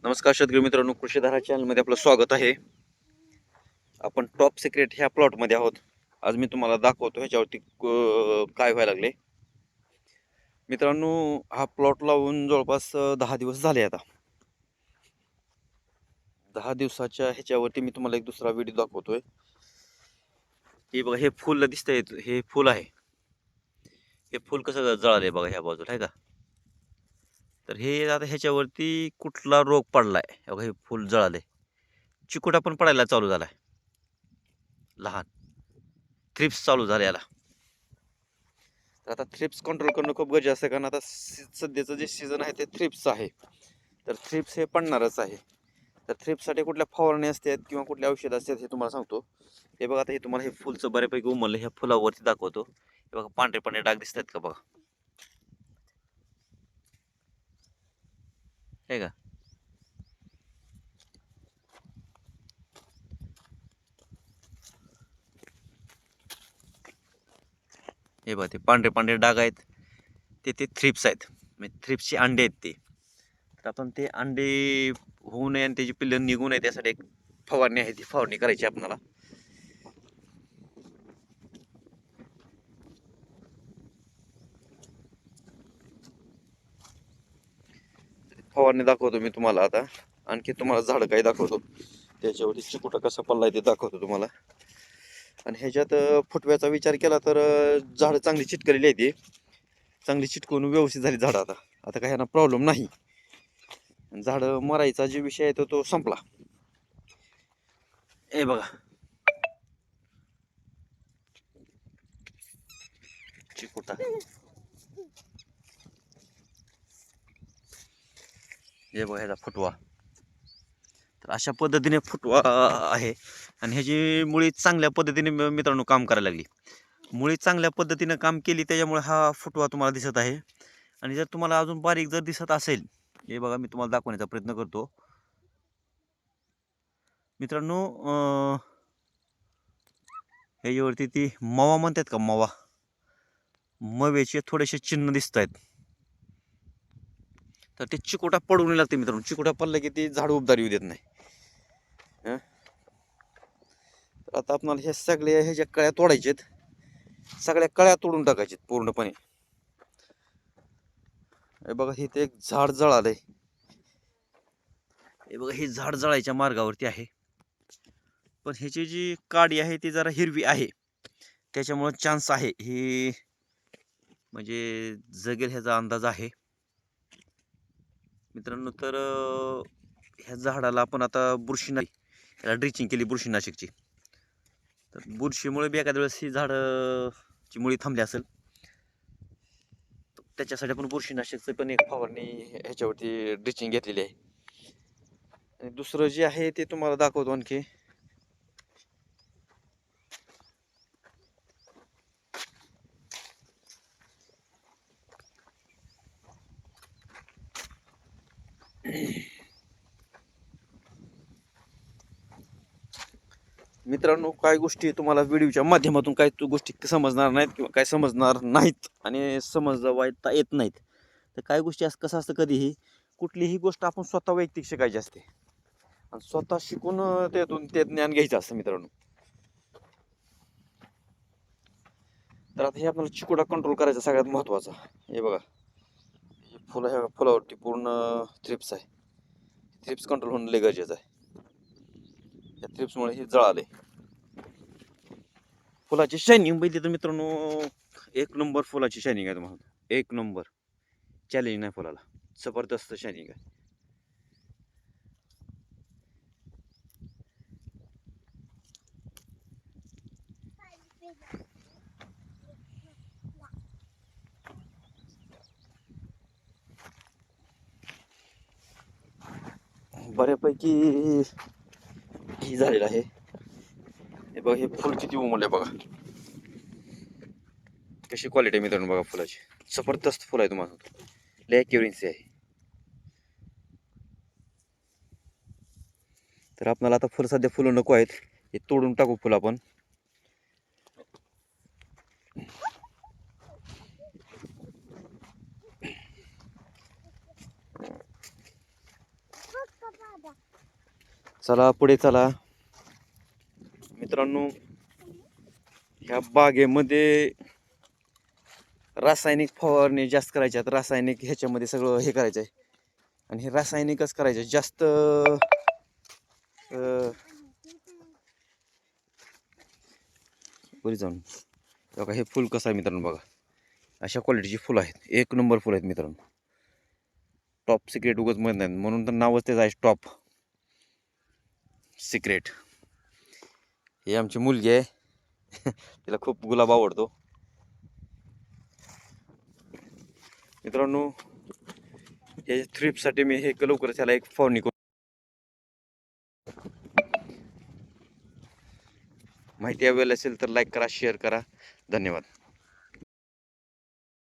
नमस्कार शेतकरी मित्रांनो, कृषीधारा चॅनलमध्ये आपलं स्वागत आहे. आपण टॉप सिक्रेट ह्या प्लॉटमध्ये आहोत. आज मी तुम्हाला दाखवतो ह्याच्यावरती काय व्हायला लागले. मित्रांनो, हा प्लॉट लावून जवळपास 10 दिवस झाले. आता 10 दिवसाच्या ह्याच्यावरती मी तुम्हाला एक दुसरा व्हिडिओ दाखवतोय. हे बघा, हे फुल दिसतंय, हे फुल आहे. हे फुल कसं जळालंय बघा ह्या बाजूला, आहे का? तर हे आता ह्याच्यावरती कुठला रोग पडलाय बघा, हे फुल जळाले. चिकोटा पण पडायला चालू झालाय, लहान थ्रिप्स चालू झाले याला. तर आता थ्रिप्स कंट्रोल करणं खूप गरजेचं आहे, कारण आता सध्याचं जे सीझन आहे ते थ्रिप्स आहे. तर थ्रिप्स हे पडणारच आहे. तर थ्रिप्ससाठी कुठल्या फवारणी असतात किंवा कुठल्या औषधं असतात हे तुम्हाला सांगतो. हे बघा, आता हे तुम्हाला हे फुलचं बऱ्यापैकी उमललं, ह्या फुलावरती दाखवतो. हे बघा, पांढरे पांढरे डाग दिसत आहेत का बघा, हे का? हे बघा, ते पांढरे पांढरे डाग आहेत, ते थ्रिप्स आहेत. म्हणजे थ्रिप्सचे अंडे आहेत ते. तर आपण ते अंडे होऊ नये आणि त्याची पिल्लं निघू नये त्यासाठी एक फवारणी आहे, ती फवारणी करायची आपल्याला. फवारणी दाखवतो मी तुम्हाला. आता आणखी तुम्हाला झाड काही दाखवतो, त्याच्यावरती चिकोटा कसा पडलाय ते दाखवतो तुम्हाला. आणि ह्याच्यात फुटव्याचा विचार केला तर झाडं चांगली चिटकलेली आहे, ती चांगली चिटकवून व्यवस्थित झाली झाडं. आता आता काही यांना प्रॉब्लेम नाही. झाडं मरायचा जे विषय आहे तो संपला. हे बघा, चिकोटा, हे बघा ह्याचा फुटवा. तर अशा पद्धतीने फुटवा आहे. आणि ह्याची मुळी चांगल्या पद्धतीने मित्रांनो काम करायला लागली. मुळी चांगल्या पद्धतीने काम केली, त्याच्यामुळे हा फुटवा तुम्हाला दिसत आहे. आणि जर तुम्हाला अजून बारीक जर दिसत असेल, हे बघा, मी तुम्हाला दाखवण्याचा प्रयत्न करतो मित्रांनो. ह्याच्यावरती ती मवा म्हणतात का, मवा, मवेचे थोडेसे चिन्ह दिसत आहेत. तर ते चिकोटा पडून लागते मित्रांनो. चिकोटा पडला की ती झाड उबदार येऊ देत नाही. तर आता आपल्याला ह्या सगळ्या ह्याच्या कळ्या तोडायच्यात, सगळ्या कळ्या तोडून टाकायच्यात पूर्णपणे. हे बघा, हे ते एक झाड जळालंय. हे बघा, हे झाड जळायच्या मार्गावरती आहे. पण ह्याची जी काडी आहे ती जरा हिरवी आहे, त्याच्यामुळे चान्स आहे ही म्हणजे जगेल ह्याचा अंदाज आहे मित्रांनो. तर ह्या झाडाला आपण आता बुरशी नाही, ह्याला ड्रिचिंग केली बुरशीनाशकची. तर बुरशीमुळे बी एखाद्या वेळेस ही झाडाची मुळी थांबली असेल, त्याच्यासाठी आपण बुरशीनाशकचं पण एक फवारणी ह्याच्यावरती ड्रिचिंग घेतलेली आहे. आणि दुसरं जे आहे ते तुम्हाला दाखवतो आणखी. मित्रांनो, काय गोष्टी तुम्हाला व्हिडिओच्या माध्यमातून काय गोष्टी समजणार नाहीत किंवा काय समजणार नाहीत आणि समजवायता येत नाहीत. तर काय गोष्टी असं कसं असतं, कधीही कुठलीही गोष्ट आपण स्वतः वैयक्तिक शिकायची असते आणि स्वतः शिकून त्यातून ते ज्ञान घ्यायचं असतं मित्रांनो. तर आता हे आपल्याला चिकोटा कंट्रोल करायचा सगळ्यात महत्त्वाचा. हे बघा, हे फुलं, ह्या फुलावरती पूर्ण थ्रिप्स आहे. थ्रिप्स कंट्रोल होणं लय गरजेचं आहे. या थ्रिप्समुळे हे जळाले. फुलाची शायनिंग बघितली तर मित्रांनो, एक नंबर फुलाची शायनिंग आहे. तुम्हाला एक नंबर, चॅलेंज नाही फुलाला, जबरदस्त शायनिंग आहे. बऱ्यापैकी ही झालेलं आहे. हे बघा, हे फुल किती उमलले बघा, कशी क्वालिटी आहे मित्रांनो. बघा फुलाची, जबरदस्त फुल आहे. तुम्हाला लय ॲक्युरन्सी आहे. तर आपल्याला आता फुल, सध्या फुलं नको आहेत, हे तोडून टाकू फुलं आपण. चला पुढे चला मित्रांनो. ह्या बागेमध्ये रासायनिक फवारणी जास्त करायच्यात. रासायनिक ह्याच्यामध्ये सगळं हे करायचं आहे आणि हे रासायनिकच करायचं जास्त. पुढे जाऊन बघा हे फुल कसं आहे मित्रांनो. बघा अशा क्वालिटीची फुलं आहेत. एक नंबर फुलं आहेत मित्रांनो. टॉप सिक्रेट उगाच म्हणत नाहीत म्हणून तर नावच त्याचं आहे टॉप सिक्रेट. ही आमची मुलगी आहे. तिला खूप गुलाब आवडतो मित्रांनो. या थ्रिपसाठी मी हे लवकर त्याला एक फवारणी करू. माहिती हवी असेल तर लाईक करा, शेअर करा. धन्यवाद.